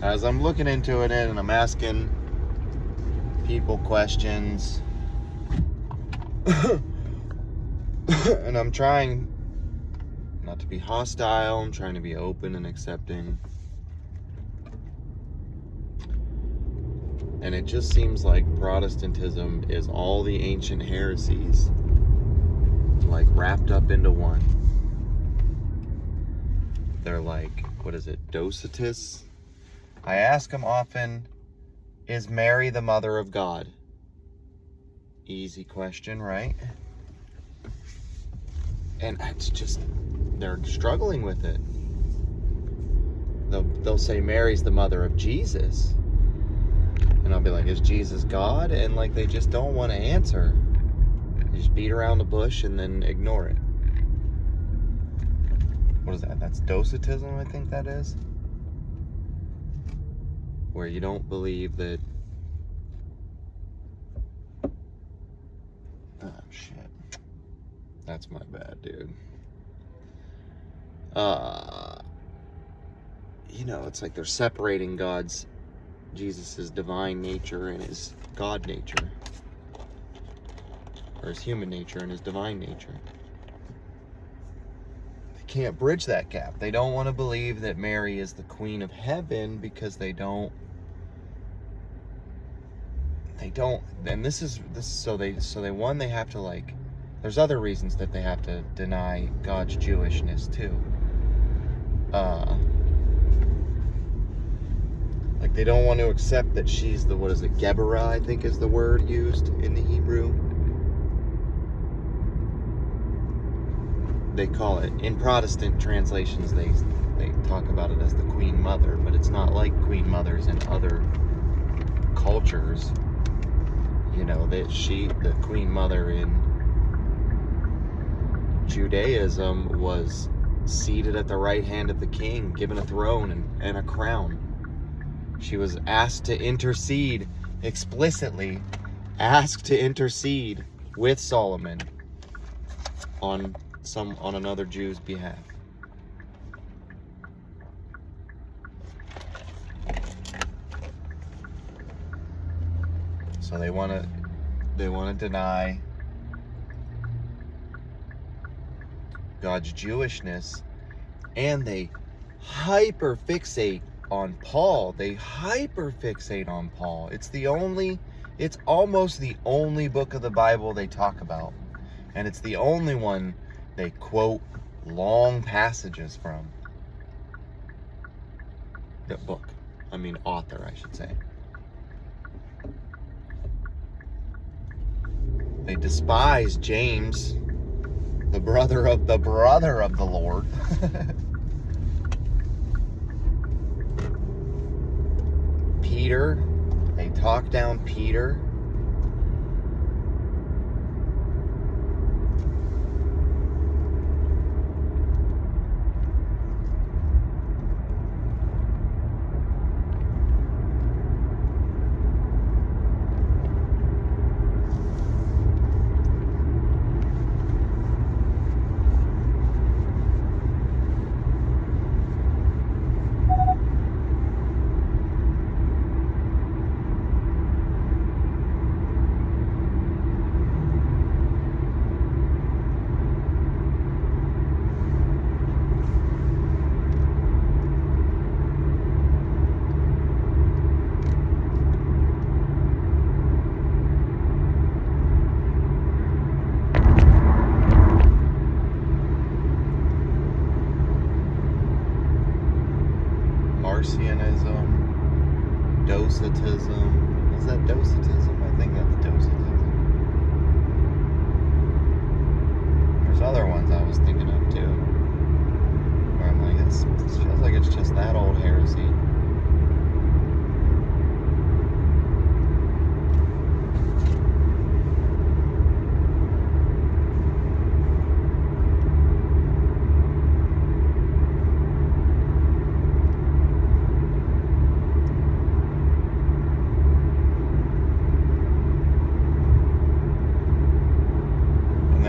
as I'm looking into it and I'm asking people questions, and I'm trying not to be hostile, I'm trying to be open and accepting. And it just seems like Protestantism is all the ancient heresies, like, wrapped up into one. They're like, what is it, Docetists? I ask them often, is Mary the mother of God? Easy question, right? And it's just, they're struggling with it. They'll say Mary's the mother of Jesus. And I'll be like, is Jesus God? And like, they just don't want to answer. They just beat around the bush and then ignore it. What is that? That's Docetism, I think that is. Where you don't believe that... Oh, shit. That's my bad, dude. You know, it's like they're separating Jesus' divine nature and his God nature. Or his human nature and his divine nature. They can't bridge that gap. They don't want to believe that Mary is the Queen of Heaven because they don't, and this is so they have to, like, there's other reasons that they have to deny God's Jewishness too. Like, they don't want to accept that she's the, what is it, Geburah, I think is the word used in the Hebrew. They call it, in Protestant translations, they talk about it as the Queen Mother, but it's not like Queen Mothers in other cultures. You know, that the Queen Mother in Judaism was seated at the right hand of the king, given a throne and a crown. She was asked to intercede, explicitly asked to intercede with Solomon on another Jew's behalf. So they want to deny God's Jewishness, and they hyperfixate on Paul. It's almost the only book of the Bible they talk about. And it's the only one they quote long passages from. The book. I mean, author, I should say. They despise James, the brother of the Lord. Peter, they talk down Peter. Marcionism, Docetism. Is that Docetism? I think that's Docetism. There's other ones I was thinking of too, where I'm like, this feels like it's just that old heresy.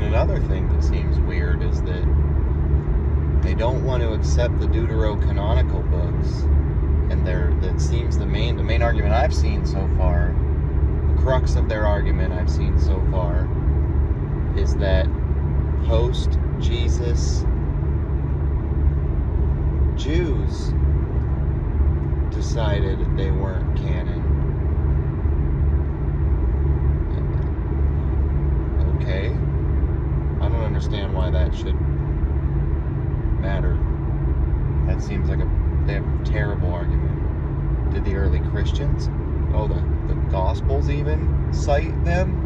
Another thing that seems weird is that they don't want to accept the deuterocanonical books And that seems the main argument I've seen so far, the crux of their argument I've seen so far, is that post-Jesus Jews decided they weren't canon. Okay. I don't understand why that should matter. That seems like a terrible argument. Did the early Christians, the Gospels even cite them?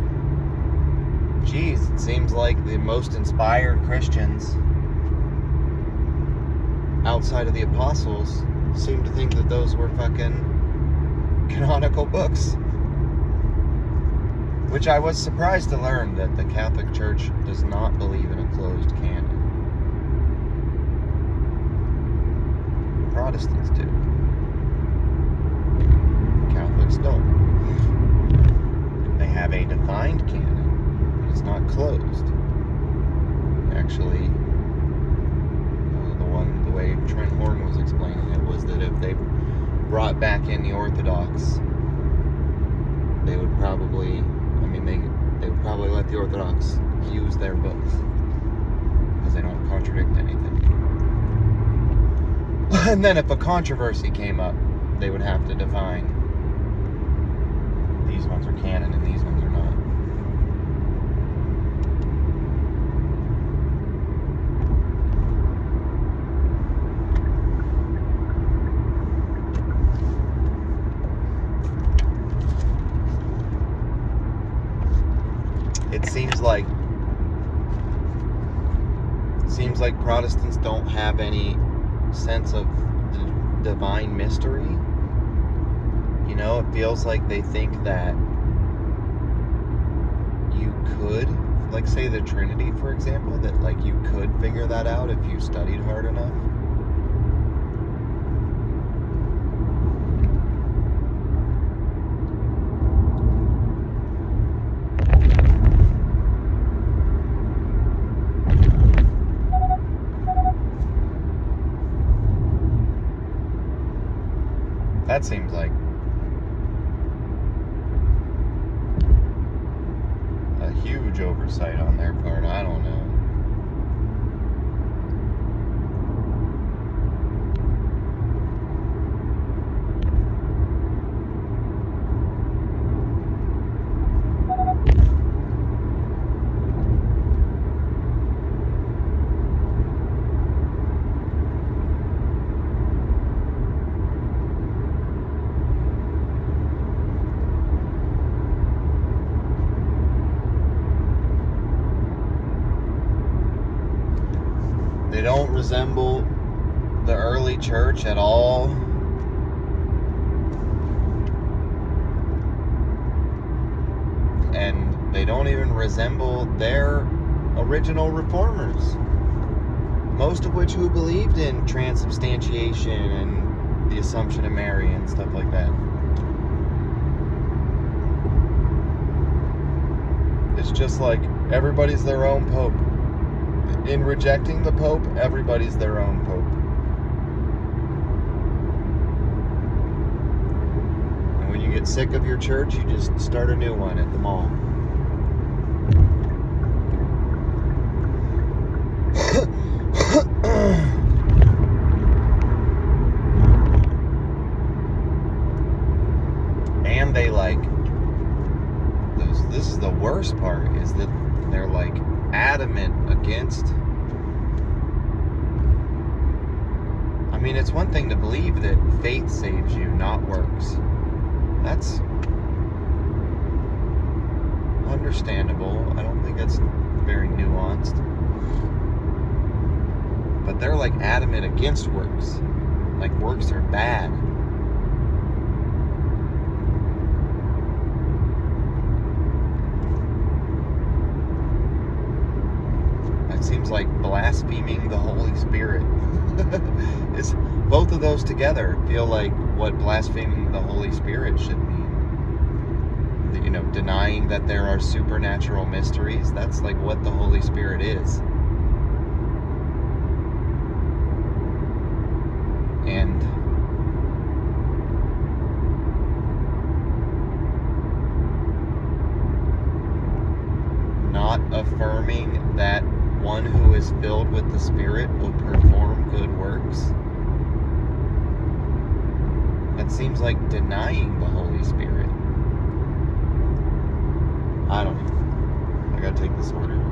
Geez, it seems like the most inspired Christians outside of the apostles seem to think that those were fucking canonical books. Which I was surprised to learn that the Catholic Church does not believe in a closed canon. Protestants do. Catholics don't. They have a defined canon, but it's not closed. Actually, the way Trent Horn was explaining it was that if they brought back in the Orthodox, they would probably, they would probably let the Orthodox use their books because they don't contradict anything. And then if a controversy came up, they would have to define these ones are canon and these ones are not. It seems like Protestants don't have any sense of the divine mystery. You know, it feels like they think that you could, like say the Trinity, for example, that like you could figure that out if you studied hard enough. That seems like a huge oversight on their part. I don't know. They don't resemble the early church at all. And they don't even resemble their original reformers. Most of which who believed in transubstantiation and the Assumption of Mary and stuff like that. It's just like everybody's their own pope. In rejecting the Pope, everybody's their own Pope. And when you get sick of your church, you just start a new one at the mall. And they this is the worst part, is that they're adamant against. I mean, it's one thing to believe that faith saves you, not works. That's understandable. I don't think that's very nuanced. But they're adamant against works. Works are bad. It seems like blaspheming the Holy Spirit. It's both of those together feel like what blaspheming the Holy Spirit should mean. Denying that there are supernatural mysteries. That's what the Holy Spirit is. And not affirming that one who is filled with the Spirit will perform good works? That seems like denying the Holy Spirit. I don't know. I gotta take this order.